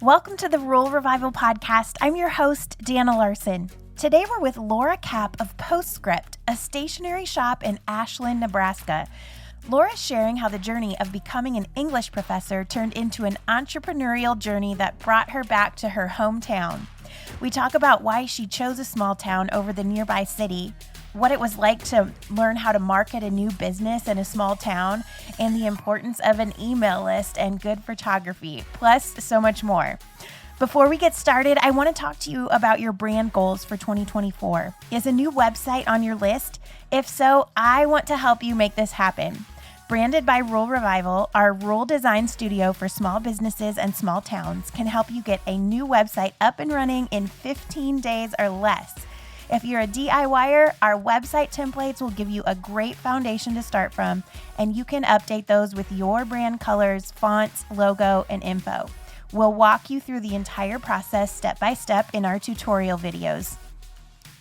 Welcome to the Rural Revival Podcast. I'm your host, Dana Larson. Today we're with Laura Capp of Postscript, a stationery shop in Ashland, Nebraska. Laura's sharing how the journey of becoming an English professor turned into an entrepreneurial journey that brought her back to her hometown. We talk about why she chose a small town over the nearby city, what it was like to learn how to market a new business in a small town, and the importance of an email list and good photography, plus so much more. Before we get started, I want to talk to you about your brand goals for 2024. Is a new website on your list? If so, I want to help you make this happen. Branded by Rural Revival, our rural design studio for small businesses and small towns can help you get a new website up and running in 15 days or less. If you're a DIYer, our website templates will give you a great foundation to start from, and you can update those with your brand colors, fonts, logo, and info. We'll walk you through the entire process step by step in our tutorial videos.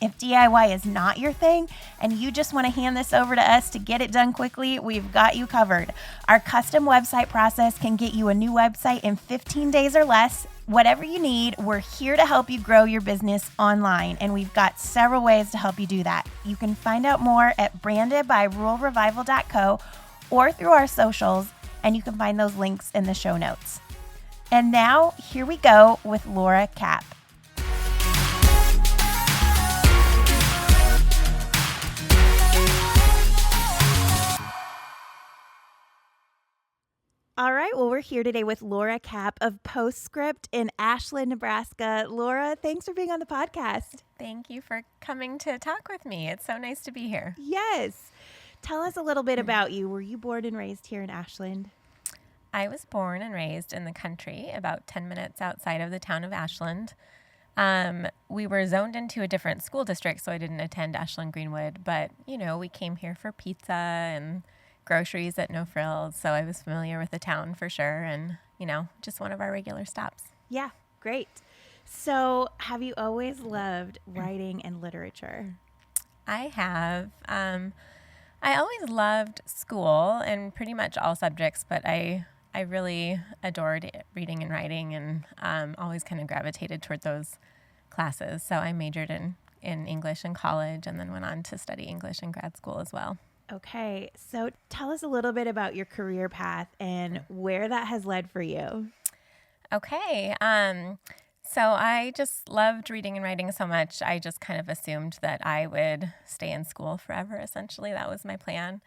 If DIY is not your thing and you just want to hand this over to us to get it done quickly, we've got you covered. Our custom website process can get you a new website in 15 days or less. Whatever you need, we're here to help you grow your business online, and we've got several ways to help you do that. You can find out more at brandedbyruralrevival.co or through our socials, and you can find those links in the show notes. And now, here we go with Laura Capp. All right, well, we're here today with Laura Capp of Postscript in Ashland, Nebraska. Laura, thanks for being on the podcast. Thank you for coming to talk with me. It's so nice to be here. Yes. Tell us a little bit about you. Were you born and raised here in Ashland? I was born and raised in the country, about 10 minutes outside of the town of Ashland. We were zoned into a different school district, so I didn't attend Ashland Greenwood, but, we came here for pizza and groceries at No Frills, so I was familiar with the town for sure, and, just one of our regular stops. Yeah, great. So have you always loved writing and literature? I have. I always loved school and pretty much all subjects, but I really adored reading and writing, and always kind of gravitated toward those classes. So I majored in English in college and then went on to study English in grad school as well. Okay, so tell us a little bit about your career path and where that has led for you. Okay, so I just loved reading and writing so much, I just kind of assumed that I would stay in school forever, essentially. That was my plan.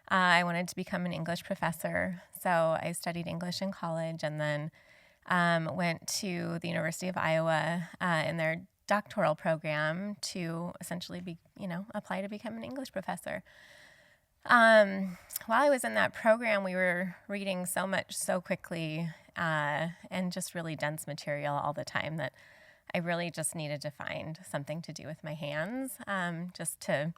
I wanted to become an English professor, so I studied English in college and then went to the University of Iowa in their doctoral program to essentially apply to become an English professor. While I was in that program, we were reading so much so quickly and just really dense material all the time that I really just needed to find something to do with my hands, just to,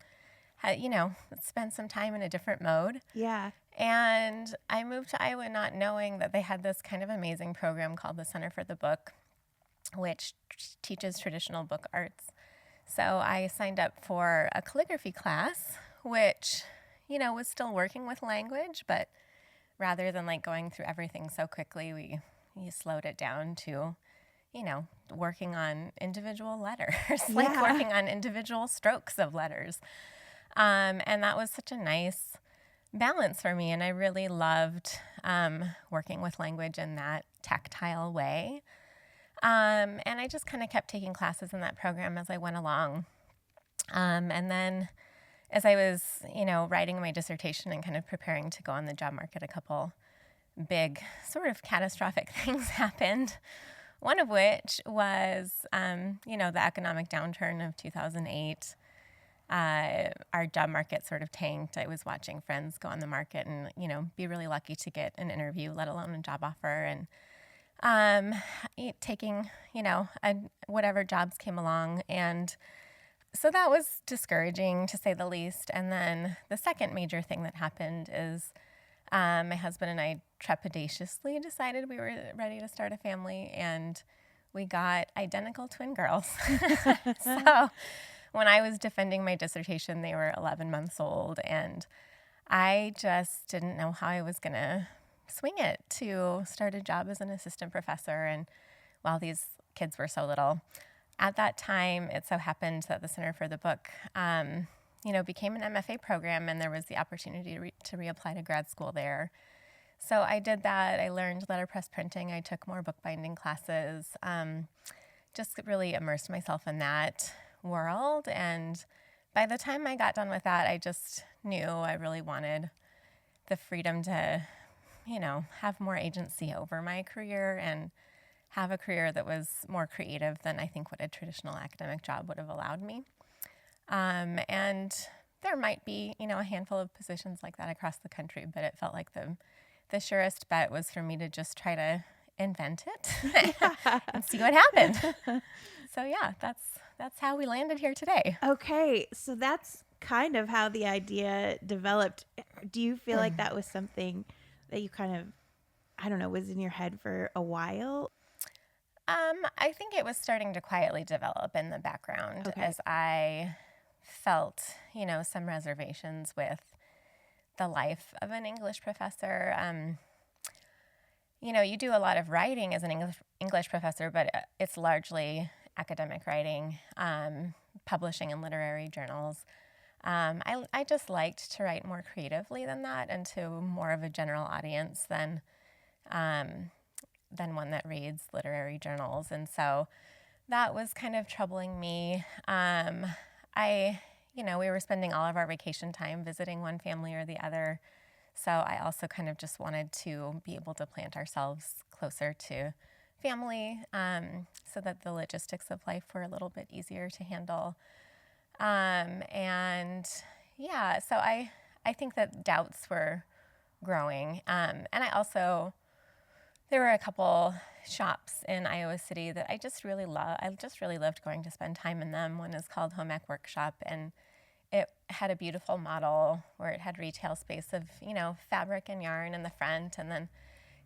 spend some time in a different mode. Yeah. And I moved to Iowa not knowing that they had this kind of amazing program called the Center for the Book, which teaches traditional book arts. So I signed up for a calligraphy class, which was still working with language, but rather than going through everything so quickly, we slowed it down to, working on individual letters, working on individual strokes of letters. And that was such a nice balance for me. And I really loved working with language in that tactile way. And I just kind of kept taking classes in that program as I went along. And then as I was, writing my dissertation and kind of preparing to go on the job market, a couple big sort of catastrophic things happened. One of which was, the economic downturn of 2008. Our job market sort of tanked. I was watching friends go on the market and, be really lucky to get an interview, let alone a job offer. And taking, whatever jobs came along. And so that was discouraging, to say the least. And then the second major thing that happened is my husband and I trepidatiously decided we were ready to start a family, and we got identical twin girls. So when I was defending my dissertation, they were 11 months old, and I just didn't know how I was going to swing it to start a job as an assistant professor. And while these kids were so little. At that time, it so happened that the Center for the Book, became an MFA program, and there was the opportunity to reapply to grad school there. So I did that. I learned letterpress printing. I took more bookbinding classes, just really immersed myself in that world. And by the time I got done with that, I just knew I really wanted the freedom to, have more agency over my career and have a career that was more creative than I think what a traditional academic job would have allowed me. And there might be, a handful of positions like that across the country, but it felt like the surest bet was for me to just try to invent it and see what happened. So yeah, that's how we landed here today. Okay, so that's kind of how the idea developed. Do you feel like that was something that you kind of, I don't know, was in your head for a while? I think it was starting to quietly develop in the background as I felt, some reservations with the life of an English professor. You do a lot of writing as an English professor, but it's largely academic writing, publishing in literary journals. I just liked to write more creatively than that and to more of a general audience than one that reads literary journals. And so that was kind of troubling me. We were spending all of our vacation time visiting one family or the other. So I also kind of just wanted to be able to plant ourselves closer to family so that the logistics of life were a little bit easier to handle. So I think that doubts were growing. And there were a couple shops in Iowa City that I just really loved going to spend time in them. One is called Home Ec Workshop, and it had a beautiful model where it had retail space of, fabric and yarn in the front, and then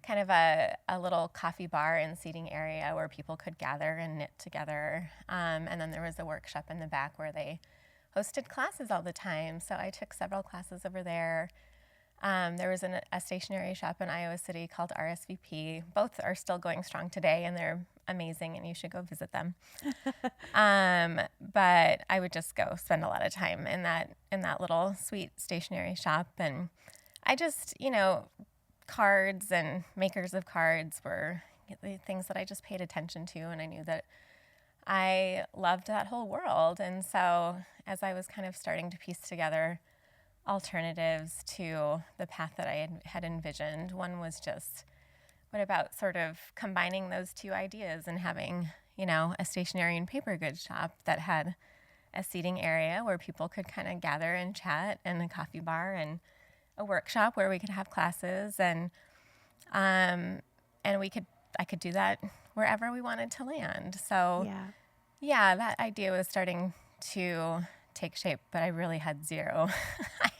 kind of a little coffee bar and seating area where people could gather and knit together. And then there was a workshop in the back where they hosted classes all the time. So I took several classes over there. There was a stationery shop in Iowa City called RSVP. Both are still going strong today, and they're amazing, and you should go visit them. But I would just go spend a lot of time in that little sweet stationery shop, and I just, cards and makers of cards were the things that I just paid attention to, and I knew that I loved that whole world. And so as I was kind of starting to piece together alternatives to the path that I had envisioned, one was just, what about sort of combining those two ideas and having, a stationery and paper goods shop that had a seating area where people could kind of gather and chat, and a coffee bar, and a workshop where we could have classes, and I could do that wherever we wanted to land. So yeah, that idea was starting to take shape, but I really had zero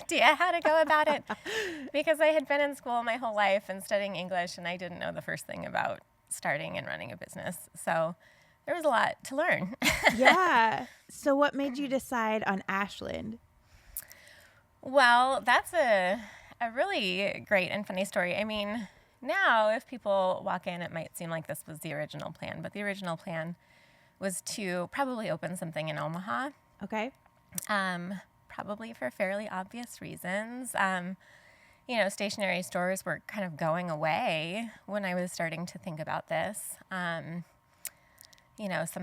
idea how to go about it because I had been in school my whole life and studying English, and I didn't know the first thing about starting and running a business. So there was a lot to learn. Yeah. So what made you decide on Ashland? Well, that's a really great and funny story. I mean, now if people walk in, it might seem like this was the original plan, but the original plan was to probably open something in Omaha. Okay. Probably for fairly obvious reasons. Stationery stores were kind of going away when I was starting to think about this. Some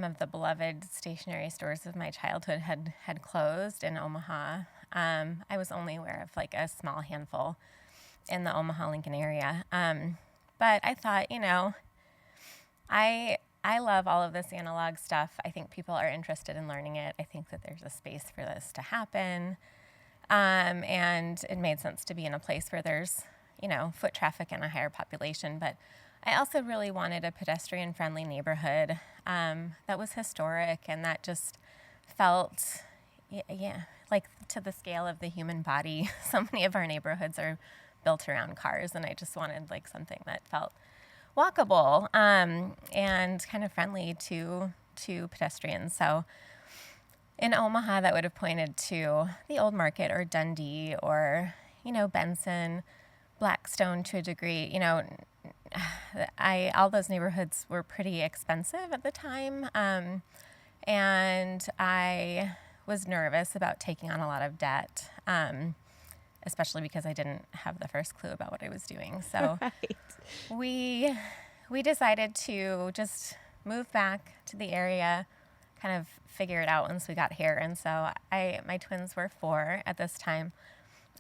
of the beloved stationery stores of my childhood had closed in Omaha. I was only aware of like a small handful in the Omaha-Lincoln area. But I thought, I love all of this analog stuff. I think people are interested in learning it. I think that there's a space for this to happen. And it made sense to be in a place where there's, foot traffic and a higher population. But I also really wanted a pedestrian-friendly neighborhood that was historic and that just felt, like to the scale of the human body. So many of our neighborhoods are built around cars, and I just wanted like something that felt walkable and kind of friendly to pedestrians. So in Omaha, that would have pointed to the Old Market or Dundee or, Benson, Blackstone to a degree. all those neighborhoods were pretty expensive at the time. And I was nervous about taking on a lot of debt, especially because I didn't have the first clue about what I was doing. So we decided to just move back to the area, kind of figure it out once we got here. And so my twins were 4 at this time.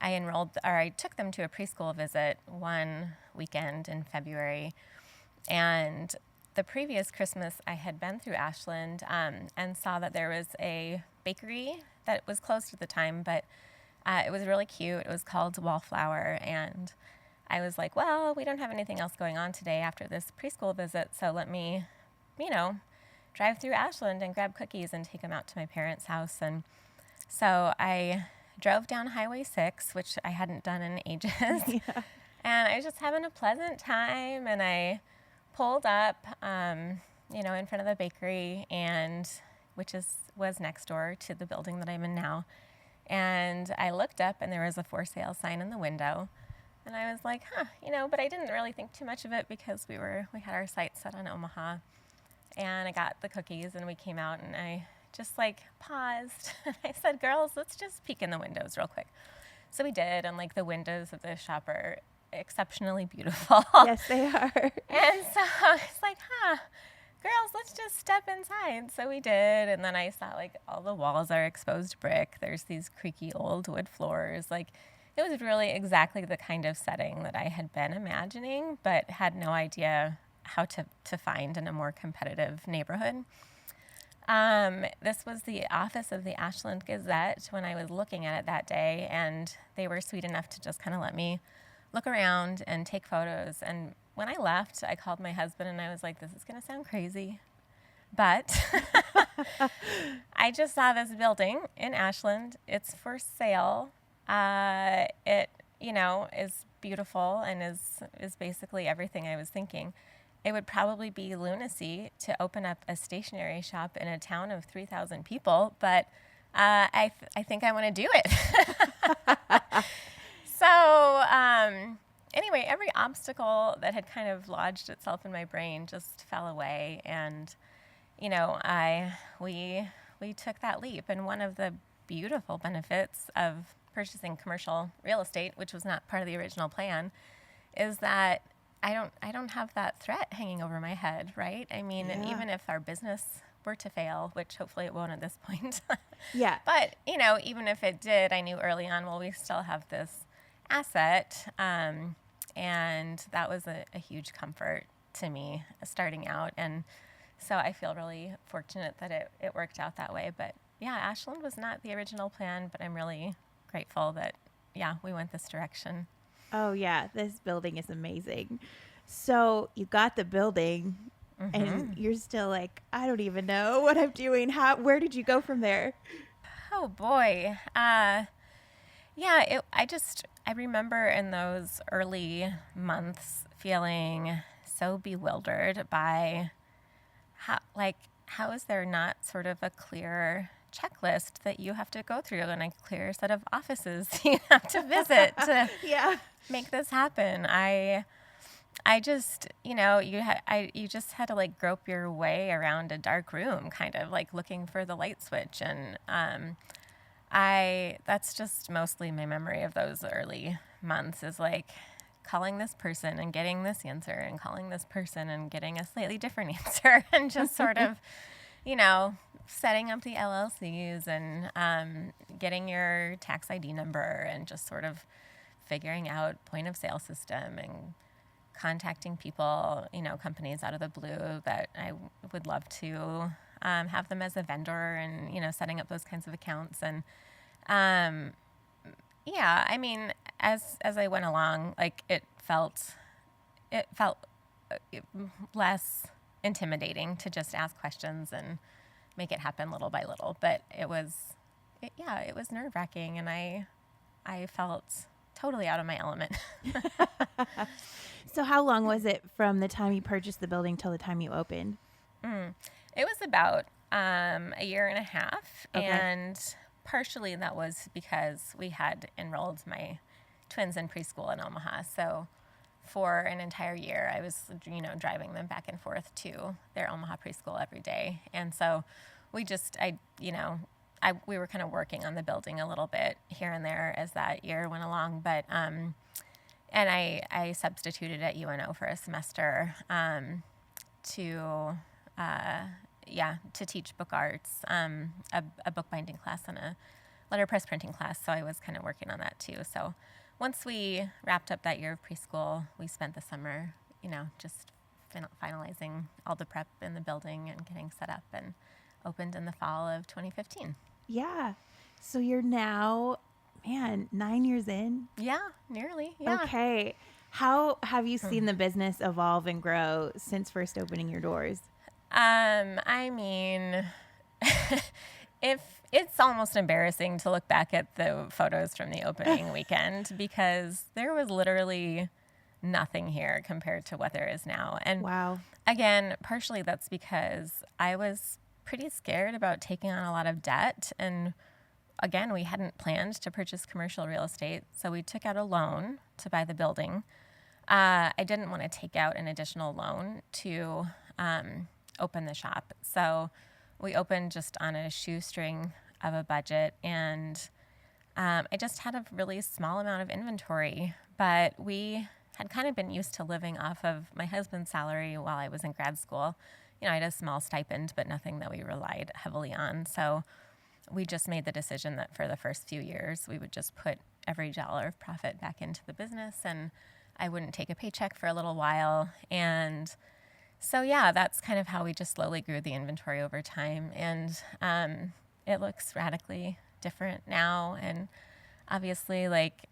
I took them to a preschool visit one weekend in February, and the previous Christmas I had been through Ashland and saw that there was a bakery that was closed at the time, but it was really cute. It was called Wallflower, and I was like, well, we don't have anything else going on today after this preschool visit, so let me, drive through Ashland and grab cookies and take them out to my parents' house. And so I drove down Highway 6, which I hadn't done in ages, and I was just having a pleasant time, and I pulled up, in front of the bakery, and which was next door to the building that I'm in now, and I looked up, and there was a for sale sign in the window, and I was like, but I didn't really think too much of it because we had our sights set on Omaha, and I got the cookies, and we came out, and I just paused, and I said, girls, let's just peek in the windows real quick. So we did, and the windows of the shop are exceptionally beautiful. Yes, they are. And so I was like, girls, let's just step inside. So we did, and then I saw all the walls are exposed brick. There's these creaky old wood floors. It was really exactly the kind of setting that I had been imagining, but had no idea how to find in a more competitive neighborhood. This was the office of the Ashland Gazette when I was looking at it that day, and they were sweet enough to just kind of let me look around and take photos. And when I left, I called my husband, and I was like, this is going to sound crazy, but I just saw this building in Ashland. It's for sale. It, is beautiful and is basically everything I was thinking. It would probably be lunacy to open up a stationery shop in a town of 3,000 people, but I think I want to do it. So anyway, every obstacle that had kind of lodged itself in my brain just fell away, and we took that leap. And one of the beautiful benefits of purchasing commercial real estate, which was not part of the original plan, is that I don't have that threat hanging over my head, right? I mean, and even if our business were to fail, which hopefully it won't at this point. Yeah. But, even if it did, I knew early on, well, we still have this asset. And that was a huge comfort to me starting out. And so I feel really fortunate that it worked out that way. But yeah, Ashland was not the original plan, but I'm really grateful that, we went this direction. Oh, yeah. This building is amazing. So you got the building, and you're still like, I don't even know what I'm doing. Where did you go from there? Oh, boy. I remember in those early months feeling so bewildered by how is there not sort of a clear checklist that you have to go through and a clear set of offices you have to visit to make this happen. I just, you just had to grope your way around a dark room, kind of looking for the light switch. And that's just mostly my memory of those early months is calling this person and getting this answer and calling this person and getting a slightly different answer and just sort of, setting up the LLCs and getting your tax ID number and just sort of figuring out point of sale system and contacting people, companies out of the blue that I would love to have them as a vendor and, setting up those kinds of accounts. And I mean, as I went along, it felt less intimidating to just ask questions and make it happen little by little. But it was nerve-wracking, and I felt totally out of my element. So how long was it from the time you purchased the building till the time you opened? It was about a year and a half. Okay. And partially that was because we had enrolled my twins in preschool in Omaha. So for an entire year, I was, driving them back and forth to their Omaha preschool every day. And so we were kind of working on the building a little bit here and there as that year went along. But, and I substituted at UNO for a semester to teach book arts, a bookbinding class and a letterpress printing class. So I was kind of working on that too. So once we wrapped up that year of preschool, we spent the summer, just finalizing all the prep in the building and getting set up, and opened in the fall of 2015. Yeah. So you're now, 9 years in? Yeah, nearly. Yeah. Okay. How have you seen the business evolve and grow since first opening your doors? I mean, if it's almost embarrassing to look back at the photos from the opening weekend, because there was literally nothing here compared to what there is now. And wow. Again, partially that's because I was pretty scared about taking on a lot of debt. And again, we hadn't planned to purchase commercial real estate, so we took out a loan to buy the building. I didn't want to take out an additional loan to open the shop. So we opened just on a shoestring of a budget, and I just had a really small amount of inventory, but we had kind of been used to living off of my husband's salary while I was in grad school. I had a small stipend, but nothing that we relied heavily on. So we just made the decision that for the first few years, we would just put every dollar of profit back into the business, and I wouldn't take a paycheck for a little while. And so, yeah, that's kind of how we just slowly grew the inventory over time. And it looks radically different now. And obviously,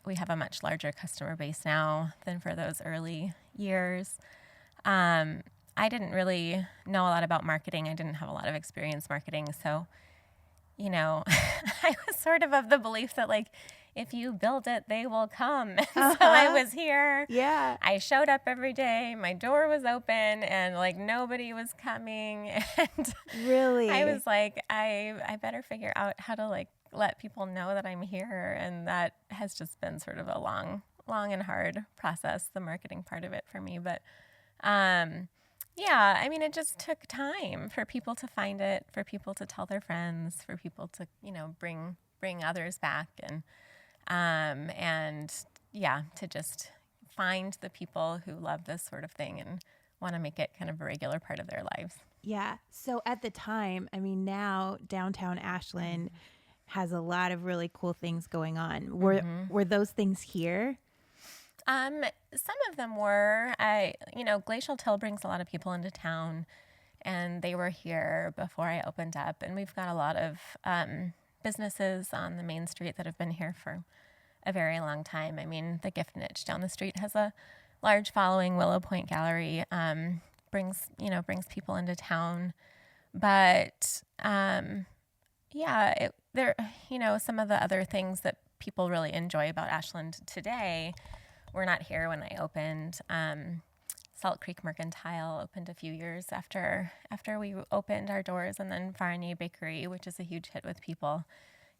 we have a much larger customer base now than for those early years. I didn't really know a lot about marketing. I didn't have a lot of experience marketing. So, I was sort of the belief that, if you build it, they will come. And so I was here. Yeah. I showed up every day. My door was open, and nobody was coming. And really, I was I better figure out how to let people know that I'm here. And that has just been sort of a long and hard process, the marketing part of it for me. But yeah, I mean, it just took time for people to find it, for people to tell their friends, for people to, bring others back, and to just find the people who love this sort of thing and want to make it kind of a regular part of their lives. Yeah. So at the time, now downtown Ashland has a lot of really cool things going on. Were those things here? Some of them were. Glacial Till brings a lot of people into town, and they were here before I opened up. And we've got a lot of businesses on the main street that have been here for a very long time. I mean, the Gift Niche down the street has a large following. Willow Point Gallery brings people into town. But some of the other things that people really enjoy about Ashland today were not here when I opened. Salt Creek Mercantile opened a few years after we opened our doors, and then Farney Bakery, which is a huge hit with people,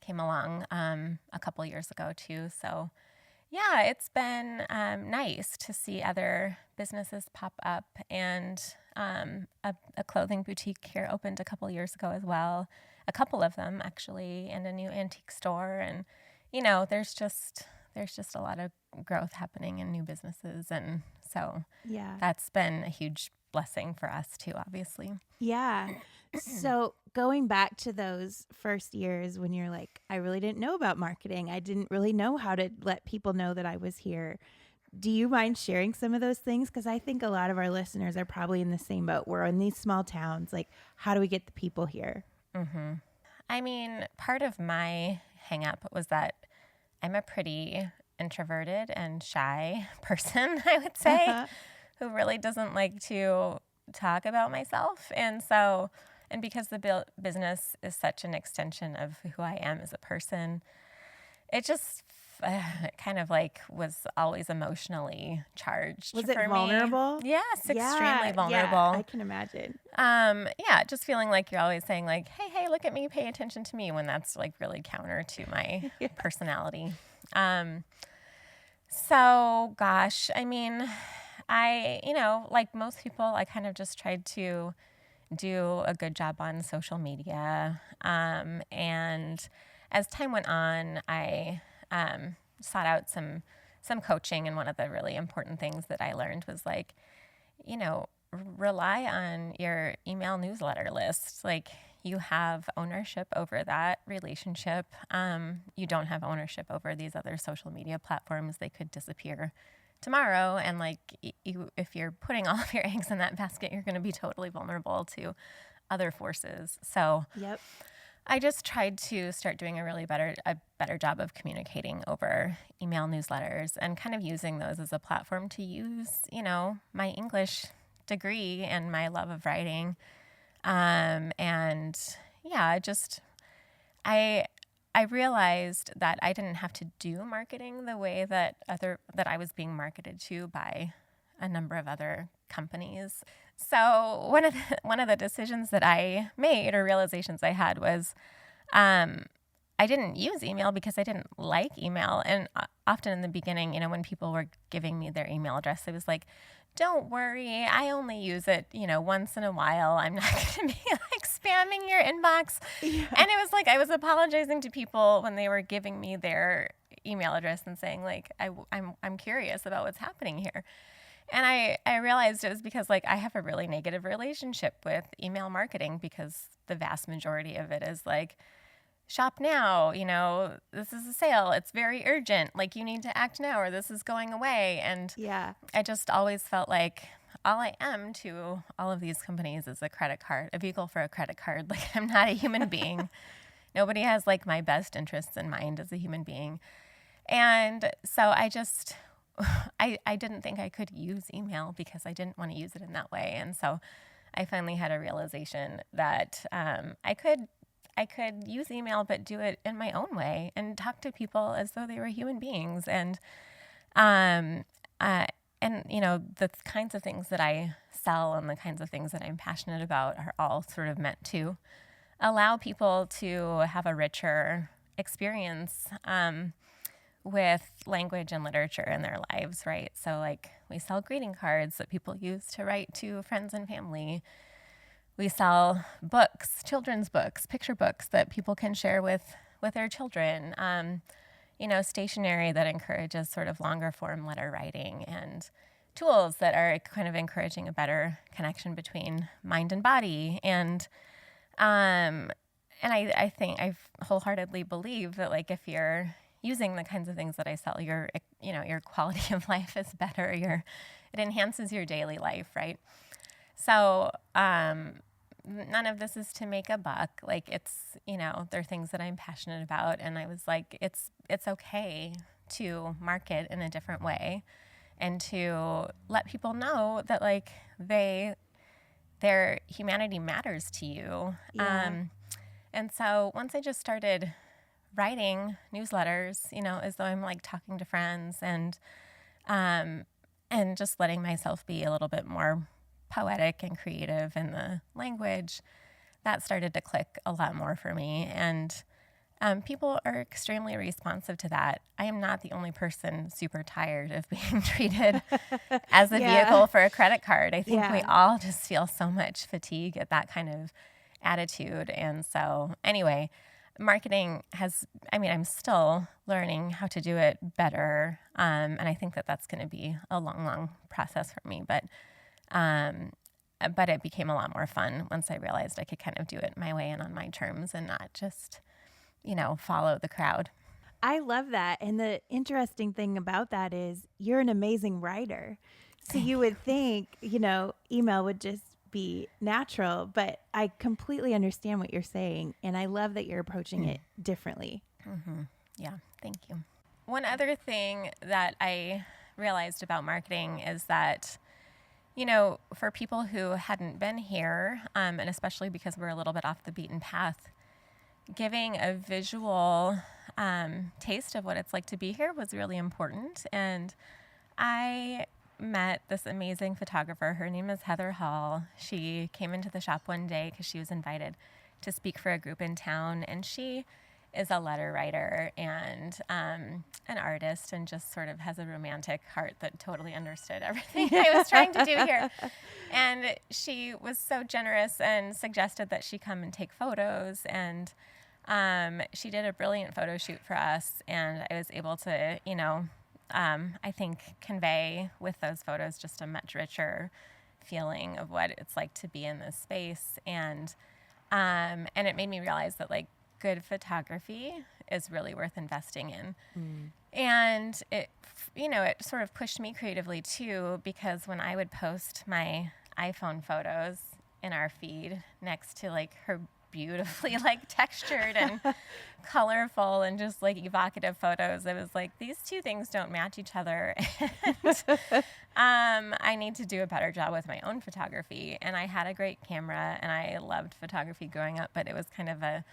came along a couple years ago too. So yeah, it's been nice to see other businesses pop up, and a clothing boutique here opened a couple years ago as well, a couple of them actually, and a new antique store. And there's just a lot of growth happening in new businesses. And so that's been a huge blessing for us too, obviously. Yeah. So going back to those first years when you're I really didn't know about marketing. I didn't really know how to let people know that I was here. Do you mind sharing some of those things? Because I think a lot of our listeners are probably in the same boat. We're in these small towns. How do we get the people here? Mm-hmm. I mean, part of my hang up was that I'm a pretty introverted and shy person, I would say, who really doesn't like to talk about myself. And because the business is such an extension of who I am as a person, it just kind of was always emotionally charged. Was it for vulnerable? Me. Yes, extremely vulnerable. Yeah, I can imagine. Just feeling you're always saying hey, look at me, pay attention to me, when that's really counter to my personality. So gosh, I mean, I, like most people, I kind of just tried to do a good job on social media. And as time went on, I sought out some coaching. And one of the really important things that I learned was like, rely on your email newsletter list. Like, you have ownership over that relationship. You don't have ownership over these other social media platforms. They could disappear tomorrow. And like, if you're putting all of your eggs in that basket, you're going to be totally vulnerable to other forces. So Yep. I just tried to start doing a better job of communicating over email newsletters and kind of using those as a platform to use, my English degree and my love of writing. And yeah, I realized that I didn't have to do marketing the way that I was being marketed to by a number of other companies. So one of the decisions that I made, or realizations I had, was I didn't use email because I didn't like email. And often in the beginning, when people were giving me their email address, it was like, don't worry, I only use it, once in a while. I'm not going to be like spamming your inbox. Yeah. And it was like I was apologizing to people when they were giving me their email address and saying like, I'm curious about what's happening here. And I realized it was because like I have a really negative relationship with email marketing, because the vast majority of it is like, shop now, this is a sale. It's very urgent. Like, you need to act now or this is going away. And yeah, I just always felt like all I am to all of these companies is a vehicle for a credit card. Like, I'm not a human being. Nobody has like my best interests in mind as a human being. And so I didn't think I could use email because I didn't want to use it in that way. And so I finally had a realization that I could use email, but do it in my own way and talk to people as though they were human beings. And the kinds of things that I sell and the kinds of things that I'm passionate about are all sort of meant to allow people to have a richer experience with language and literature in their lives, right? So like, we sell greeting cards that people use to write to friends and family. We sell books, children's books, picture books that people can share with their children. Stationery that encourages sort of longer form letter writing, and tools that are kind of encouraging a better connection between mind and body. And I think I wholeheartedly believe that like, if you're using the kinds of things that I sell, your quality of life is better. It enhances your daily life, right? So none of this is to make a buck. Like, it's, they're things that I'm passionate about. And I was like, it's okay to market in a different way and to let people know that like their humanity matters to you. Yeah. And so once I just started writing newsletters, as though I'm like talking to friends, and just letting myself be a little bit more poetic and creative in the language, that started to click a lot more for me. And people are extremely responsive to that. I am not the only person super tired of being treated as a vehicle for a credit card. I think we all just feel so much fatigue at that kind of attitude. And so anyway, marketing I'm still learning how to do it better. And I think that that's going to be a long, long process for me. But it became a lot more fun once I realized I could kind of do it my way and on my terms and not just, follow the crowd. I love that. And the interesting thing about that is you're an amazing writer. So you would think, email would just be natural, but I completely understand what you're saying. And I love that you're approaching it differently. Mm-hmm. Yeah, thank you. One other thing that I realized about marketing is that, for people who hadn't been here, and especially because we're a little bit off the beaten path, giving a visual taste of what it's like to be here was really important. And I met this amazing photographer. Her name is Heather Hall. She came into the shop one day because she was invited to speak for a group in town. And she is a letter writer and an artist and just sort of has a romantic heart that totally understood everything I was trying to do here. And she was so generous and suggested that she come and take photos. And she did a brilliant photo shoot for us. And I was able to, I think convey with those photos just a much richer feeling of what it's like to be in this space. And it made me realize that like good photography is really worth investing in. And it sort of pushed me creatively too, because when I would post my iPhone photos in our feed next to like her beautifully like textured and colorful and just like evocative photos, it was like, these two things don't match each other. And I need to do a better job with my own photography. And I had a great camera and I loved photography growing up, but it was kind of a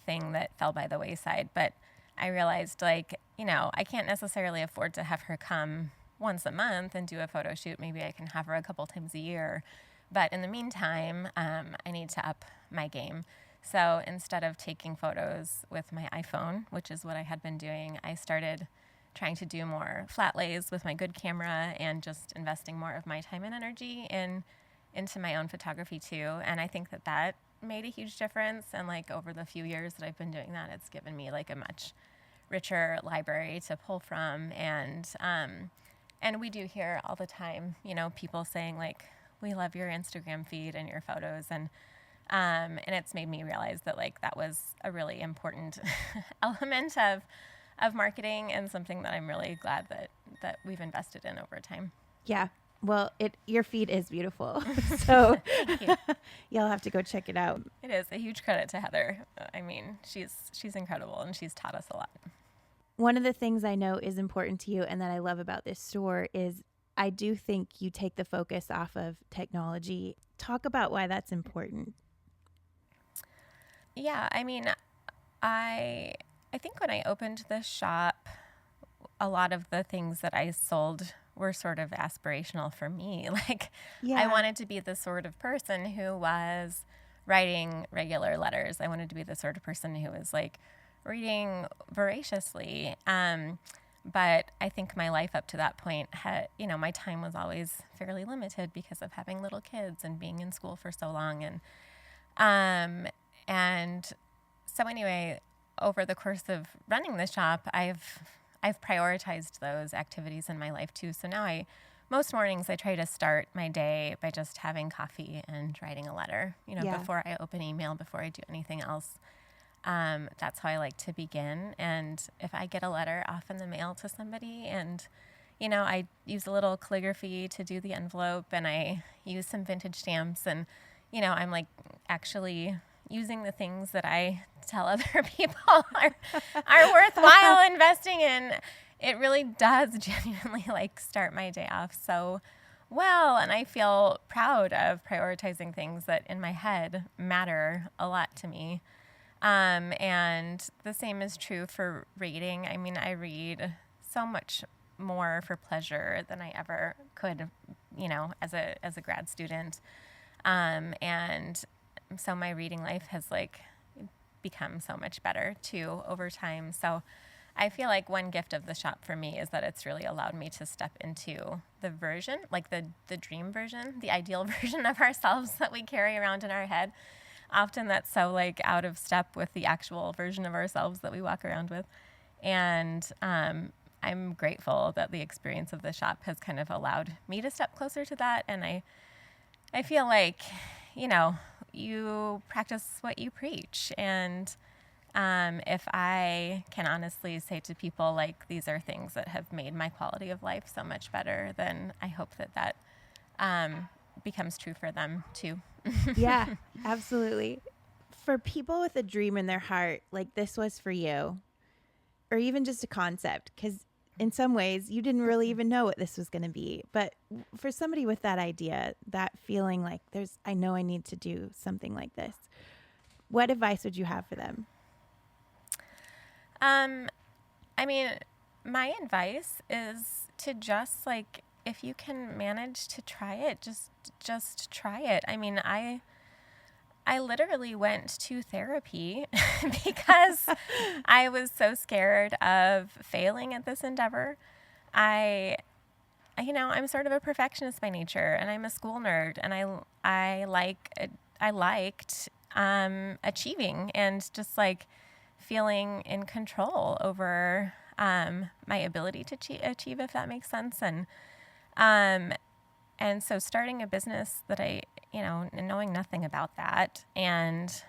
thing that fell by the wayside. But I realized like, I can't necessarily afford to have her come once a month and do a photo shoot. Maybe I can have her a couple times a year. But in the meantime, I need to up my game. So instead of taking photos with my iPhone, which is what I had been doing, I started trying to do more flat lays with my good camera and just investing more of my time and energy into my own photography too. And I think that made a huge difference. And like over the few years that I've been doing that, it's given me like a much richer library to pull from. And we do hear all the time, people saying like, we love your Instagram feed and your photos. And it's made me realize that like that was a really important element of marketing and something that I'm really glad that we've invested in over time. Yeah. Well, your feed is beautiful. So Thank you. You'll have to go check it out. It is a huge credit to Heather. I mean, she's incredible and she's taught us a lot. One of the things I know is important to you and that I love about this store is I do think you take the focus off of technology. Talk about why that's important. Yeah, I mean, I think when I opened the shop, a lot of the things that I sold were sort of aspirational for me. Like, I wanted to be the sort of person who was writing regular letters. I wanted to be the sort of person who was like reading voraciously. But I think my life up to that point had, my time was always fairly limited because of having little kids and being in school for so long. And so anyway, over the course of running the shop, I've prioritized those activities in my life too. So now most mornings I try to start my day by just having coffee and writing a letter, before I open email, before I do anything else. That's how I like to begin. And if I get a letter off in the mail to somebody and, I use a little calligraphy to do the envelope and I use some vintage stamps and, I'm like actually using the things that I tell other people are worthwhile investing in. It really does genuinely like start my day off so well. And I feel proud of prioritizing things that in my head matter a lot to me. And the same is true for reading. I mean, I read so much more for pleasure than I ever could, as a grad student. And so my reading life has like become so much better too over time. So I feel like one gift of the shop for me is that it's really allowed me to step into the version, like the dream version, the ideal version of ourselves that we carry around in our head. Often that's so like out of step with the actual version of ourselves that we walk around with. And I'm grateful that the experience of the shop has kind of allowed me to step closer to that. And I feel like, you practice what you preach. And if I can honestly say to people, like, these are things that have made my quality of life so much better, then I hope that becomes true for them too. Yeah, absolutely. For people with a dream in their heart, like this was for you, or even just a concept, because in some ways you didn't really even know what this was going to be. But for somebody with that idea, that feeling like I know I need to do something like this, what advice would you have for them? I mean, my advice is to just like, if you can manage to try it, just try it. I mean, I I literally went to therapy because I was so scared of failing at this endeavor. I'm sort of a perfectionist by nature, and I'm a school nerd, and I liked achieving and just like feeling in control over my ability to achieve, if that makes sense. And so starting a business that knowing nothing about that and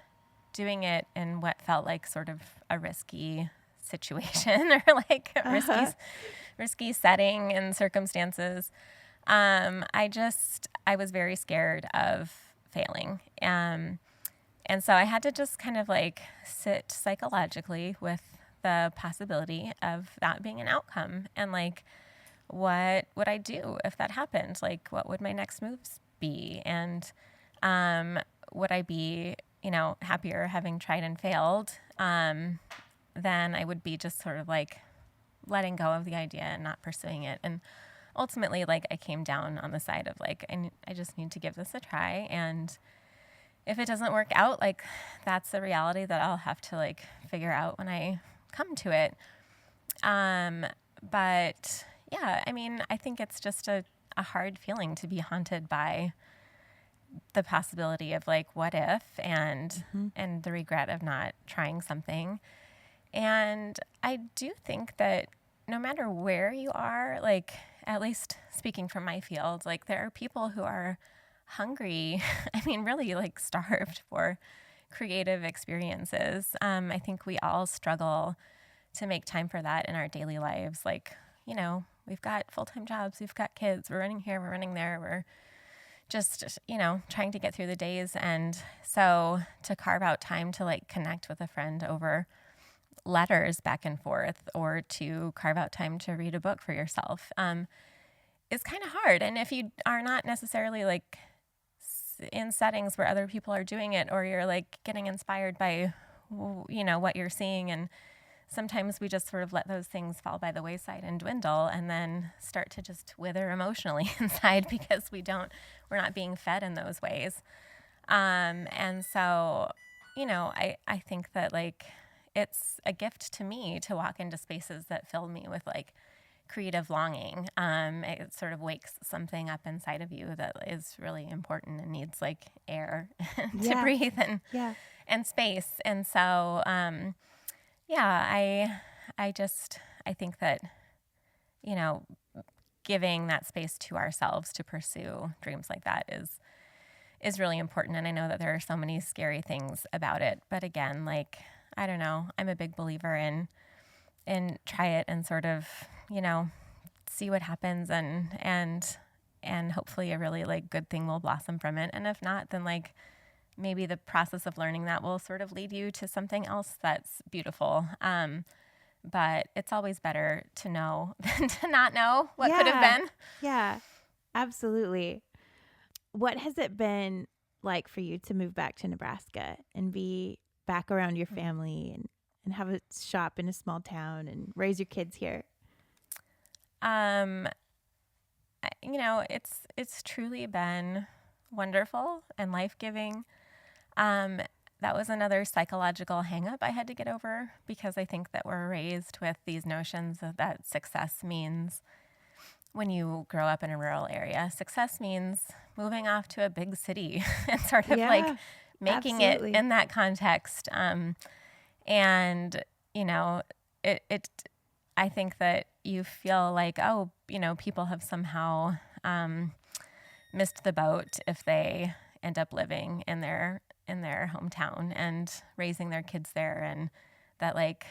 doing it in what felt like sort of a risky situation or like a risky setting and circumstances. I was very scared of failing. And so I had to just kind of like sit psychologically with the possibility of that being an outcome, and like, what would I do if that happened? Like, what would my next moves be? And would I be, happier having tried and failed than I would be just sort of like letting go of the idea and not pursuing it? And ultimately, like, I came down on the side of like, I just need to give this a try. And if it doesn't work out, like, that's the reality that I'll have to like figure out when I come to it. But yeah, I mean, I think it's just a hard feeling to be haunted by the possibility of like, what if, and the regret of not trying something. And I do think that no matter where you are, like, at least speaking from my field, like, there are people who are hungry, I mean, really like starved for creative experiences. I think we all struggle to make time for that in our daily lives. Like, we've got full-time jobs, we've got kids, we're running here, we're running there, we're just, trying to get through the days. And so to carve out time to like connect with a friend over letters back and forth, or to carve out time to read a book for yourself, is kind of hard. And if you are not necessarily like in settings where other people are doing it, or you're like getting inspired by, what you're seeing, and sometimes we just sort of let those things fall by the wayside and dwindle, and then start to just wither emotionally inside because we're not being fed in those ways. And so, I think that like, it's a gift to me to walk into spaces that fill me with like creative longing. It sort of wakes something up inside of you that is really important and needs like air to breathe and space. And so, I think that, giving that space to ourselves to pursue dreams like that is really important. And I know that there are so many scary things about it. But again, like, I don't know, I'm a big believer in try it and sort of, see what happens, and hopefully a really like good thing will blossom from it. And if not, then like, maybe the process of learning that will sort of lead you to something else that's beautiful. But it's always better to know than to not know what could have been. Yeah, absolutely. What has it been like for you to move back to Nebraska and be back around your family and have a shop in a small town and raise your kids here? It's truly been wonderful and life-giving. That was another psychological hang-up I had to get over, because I think that we're raised with these notions that success means, when you grow up in a rural area, success means moving off to a big city and sort of like making it in that context. I think that you feel like, people have somehow missed the boat if they end up living in their hometown and raising their kids there, and that like,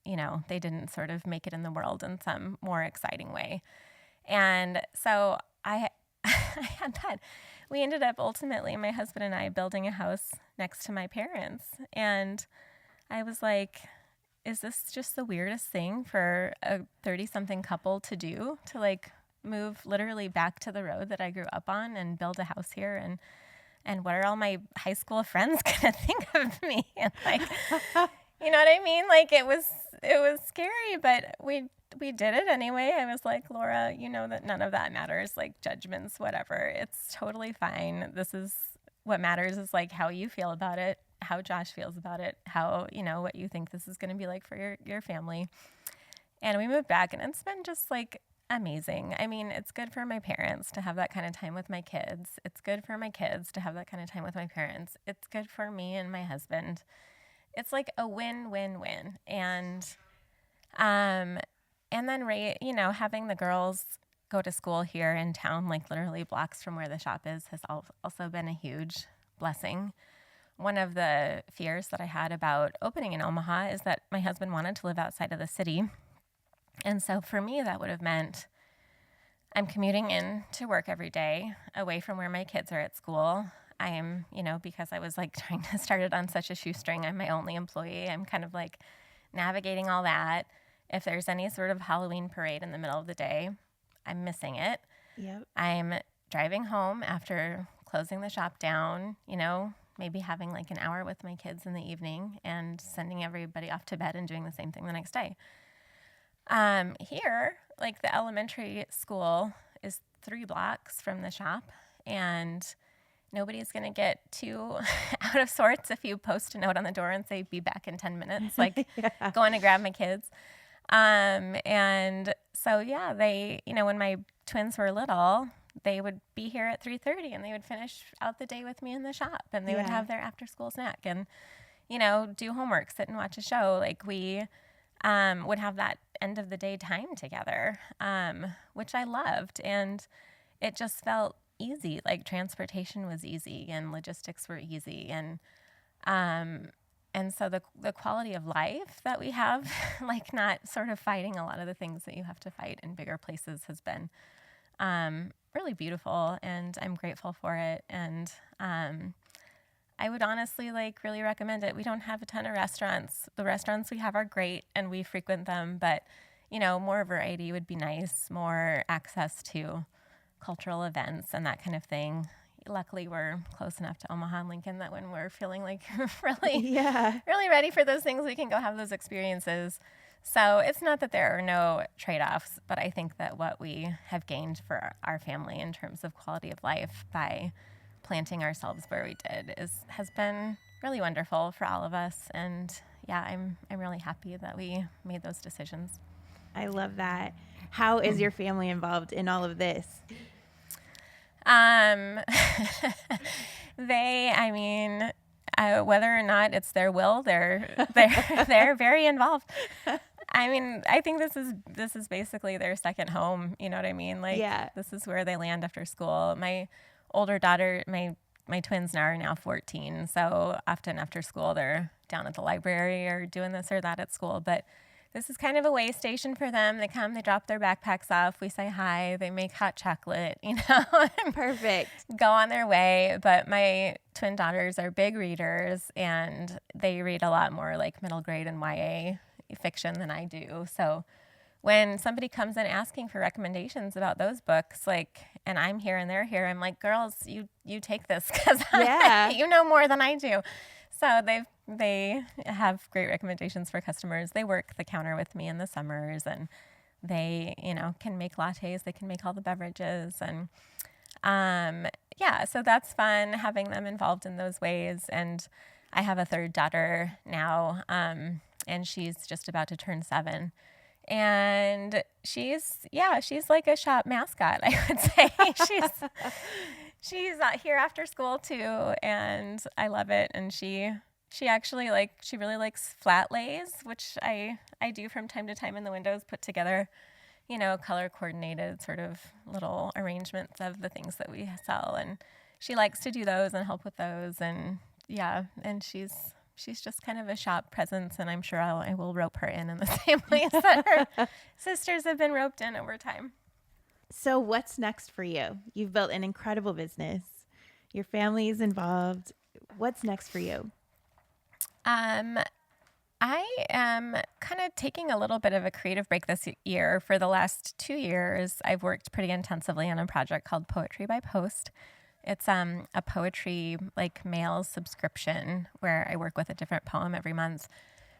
they didn't sort of make it in the world in some more exciting way. And so I had that. We ended up ultimately, my husband and I, building a house next to my parents. And I was like, is this just the weirdest thing for a 30-something couple to do, to like move literally back to the road that I grew up on and build a house here? And what are all my high school friends gonna think of me? And like, you know what I mean? Like, it was scary, but we did it anyway. I was like, Laura, you know that none of that matters, like judgments, whatever. It's totally fine. This is what matters is like how you feel about it, how Josh feels about it, how, what you think this is going to be like for your family. And we moved back, and it's been just like amazing. I mean, it's good for my parents to have that kind of time with my kids. It's good for my kids to have that kind of time with my parents. It's good for me and my husband. It's like a win-win-win. And then, having the girls go to school here in town, like literally blocks from where the shop is, has also been a huge blessing. One of the fears that I had about opening in Omaha is that my husband wanted to live outside of the city. And so for me, that would have meant I'm commuting in to work every day away from where my kids are at school. I am, because I was like trying to start it on such a shoestring, I'm my only employee. I'm kind of like navigating all that. If there's any sort of Halloween parade in the middle of the day, I'm missing it. Yep. I'm driving home after closing the shop down, maybe having like an hour with my kids in the evening and sending everybody off to bed and doing the same thing the next day. Here, like the elementary school is 3 blocks from the shop, and nobody's going to get too out of sorts if you post a note on the door and say, be back in 10 minutes, like going to grab my kids. And so, yeah, they, when my twins were little, they would be here at 3:30 and they would finish out the day with me in the shop, and they would have their after school snack and, do homework, sit and watch a show. Like we would have that end of the day time together, which I loved. And it just felt easy. Like transportation was easy and logistics were easy. And so the quality of life that we have, like not sort of fighting a lot of the things that you have to fight in bigger places, has been really beautiful, and I'm grateful for it. And I would honestly really recommend it. We don't have a ton of restaurants. The restaurants we have are great and we frequent them, but more variety would be nice, more access to cultural events and that kind of thing. Luckily, we're close enough to Omaha and Lincoln that when we're feeling like really ready for those things, we can go have those experiences. So it's not that there are no trade-offs, but I think that what we have gained for our family in terms of quality of life by planting ourselves where we did has been really wonderful for all of us. And yeah, I'm really happy that we made those decisions. I love that. How is your family involved in all of this? Whether or not it's their will, they're very involved. I mean, I think this is basically their second home. You know what I mean? This is where they land after school. My older daughter, my twins are now 14, so often after school they're down at the library or doing this or that at school. But this is kind of a way station for them. They come, they drop their backpacks off, we say hi, they make hot chocolate, Perfect. Go on their way. But my twin daughters are big readers, and they read a lot more like middle grade and YA fiction than I do. So when somebody comes in asking for recommendations about those books, and I'm here and they're here, I'm like, girls, you take this because you know more than I do. So they have great recommendations for customers. They work the counter with me in the summers, and they, can make lattes. They can make all the beverages. And so that's fun having them involved in those ways. And I have a third daughter now, and she's just about to turn 7. And she's like a shop mascot, I would say. She's here after school too, and I love it. And she actually she really likes flat lays, which I do from time to time in the windows, put together, color coordinated sort of little arrangements of the things that we sell. And she likes to do those and help with those. And and she's just kind of a shop presence, and I'm sure I will rope her in the same ways that her sisters have been roped in over time. So what's next for you? You've built an incredible business. Your family is involved. What's next for you? I am kind of taking a little bit of a creative break this year. For the last 2 years, I've worked pretty intensively on a project called Poetry by Post. It's a poetry mail subscription where I work with a different poem every month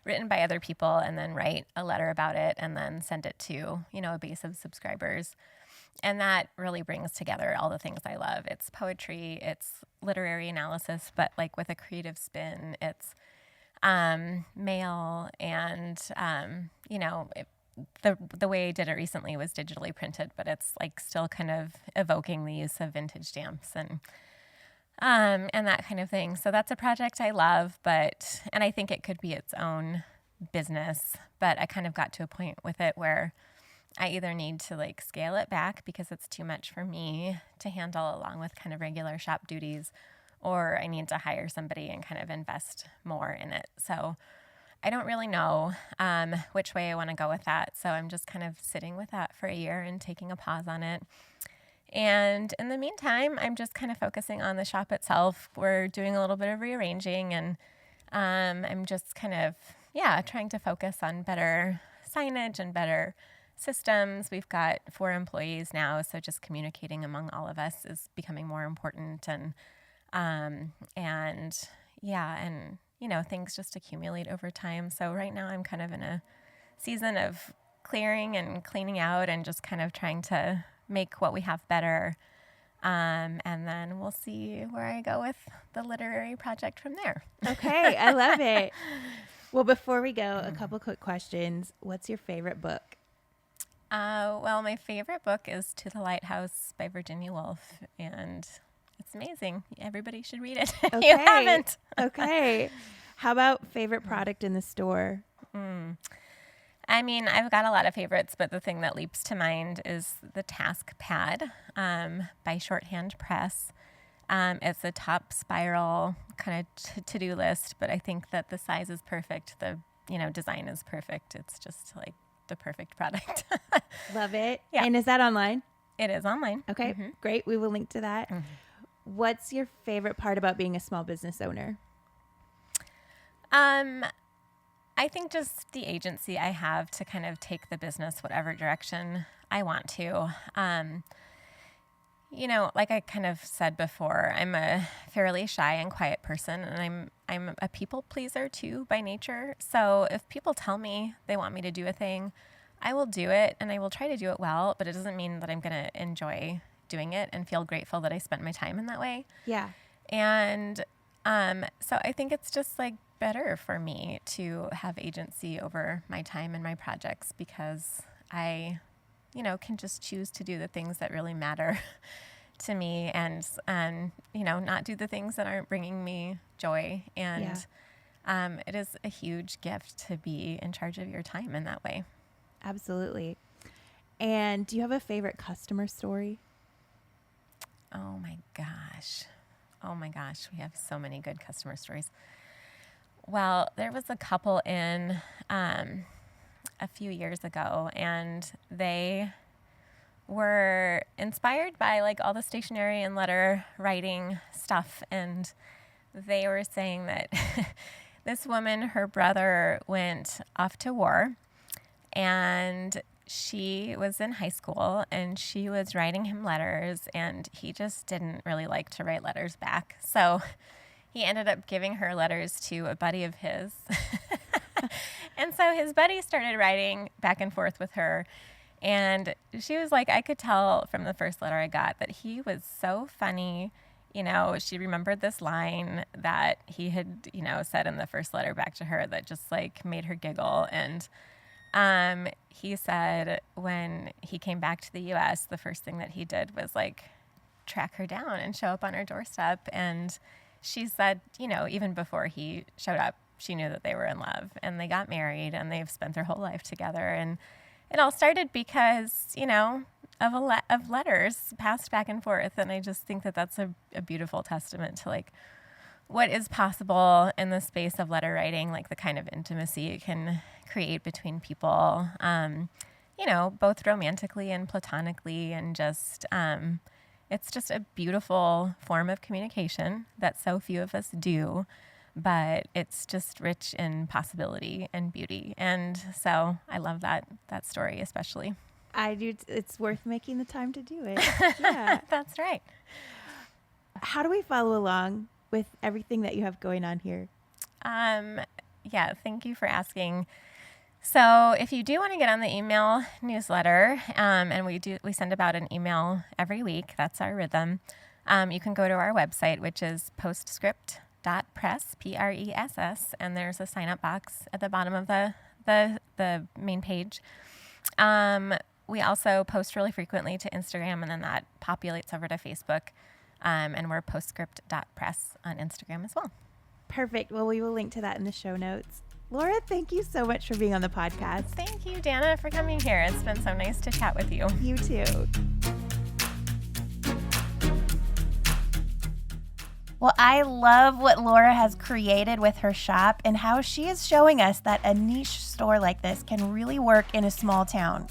written by other people, and then write a letter about it and then send it to, a base of subscribers. And that really brings together all the things I love. It's poetry, it's literary analysis, but like with a creative spin. It's mail, and the way I did it recently was digitally printed, but it's like still kind of evoking the use of vintage stamps and that kind of thing. So that's a project I love, and I think it could be its own business, but I kind of got to a point with it where I either need to like scale it back because it's too much for me to handle along with kind of regular shop duties, or I need to hire somebody and kind of invest more in it. So I don't really know which way I want to go with that. So I'm just kind of sitting with that for a year and taking a pause on it. And in the meantime, I'm just kind of focusing on the shop itself. We're doing a little bit of rearranging, and I'm just kind of, trying to focus on better signage and better systems. We've got 4 employees now, so just communicating among all of us is becoming more important. And things just accumulate over time. So right now I'm kind of in a season of clearing and cleaning out and just kind of trying to make what we have better. And then we'll see where I go with the literary project from there. Okay, I love it. Well, before we go, a couple quick questions. What's your favorite book? Well, my favorite book is To the Lighthouse by Virginia Woolf, and it's amazing. Everybody should read it if you haven't. Okay. How about favorite product in the store? I mean, I've got a lot of favorites, but the thing that leaps to mind is the Task Pad by Shorthand Press. It's a top spiral kind of to-do list, but I think that the size is perfect. The design is perfect. It's just like the perfect product. Love it. Yeah. And is that online? It is online. Okay, great. We will link to that. What's your favorite part about being a small business owner? I think just the agency I have to kind of take the business whatever direction I want to. Like I kind of said before, I'm a fairly shy and quiet person, and I'm a people pleaser too by nature. So if people tell me they want me to do a thing, I will do it, and I will try to do it well, but it doesn't mean that I'm going to enjoy doing it and feel grateful that I spent my time in that way. Yeah. And so I think it's just like better for me to have agency over my time and my projects, because I can just choose to do the things that really matter to me, and not do the things that aren't bringing me joy. And it is a huge gift to be in charge of your time in that way. Absolutely. And do you have a favorite customer story? Oh my gosh. We have so many good customer stories. Well, there was a couple in a few years ago, and they were inspired by like all the stationery and letter writing stuff. And they were saying that this woman, her brother went off to war, and she was in high school, and she was writing him letters, and he just didn't really like to write letters back. So he ended up giving her letters to a buddy of his. And so his buddy started writing back and forth with her. And she was like, I could tell from the first letter I got that he was so funny. She remembered this line that he had, said in the first letter back to her that just like made her giggle. And he said when he came back to the U.S., the first thing that he did was like track her down and show up on her doorstep. And she said, even before he showed up, she knew that they were in love, and they got married, and they've spent their whole life together. And it all started because, of letters passed back and forth. And I just think that that's a beautiful testament to like what is possible in the space of letter writing, like the kind of intimacy it can create between people, both romantically and platonically, and just, it's just a beautiful form of communication that so few of us do, but it's just rich in possibility and beauty. And so I love that story especially. I do. It's worth making the time to do it. Yeah. That's right. How do we follow along with everything that you have going on here? Yeah, thank you for asking. So if you do want to get on the email newsletter, and we send about an email every week, that's our rhythm, you can go to our website, which is postscript.press, Press, and there's a sign-up box at the bottom of the main page. We also post really frequently to Instagram, and then that populates over to Facebook, and we're postscript.press on Instagram as well. Perfect. Well, we will link to that in the show notes. Laura, thank you so much for being on the podcast. Thank you, Dana, for coming here. It's been so nice to chat with you. You too. Well, I love what Laura has created with her shop and how she is showing us that a niche store like this can really work in a small town.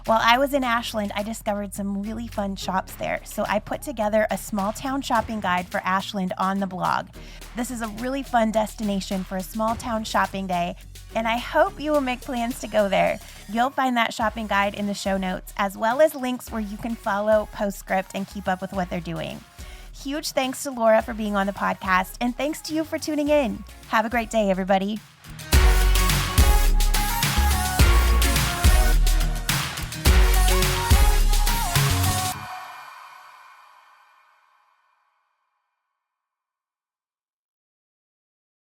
While I was in Ashland, I discovered some really fun shops there, so I put together a small town shopping guide for Ashland on the blog. This is a really fun destination for a small town shopping day, and I hope you will make plans to go there. You'll find that shopping guide in the show notes, as well as links where you can follow Postscript and keep up with what they're doing. Huge thanks to Laura for being on the podcast, and thanks to you for tuning in. Have a great day, everybody.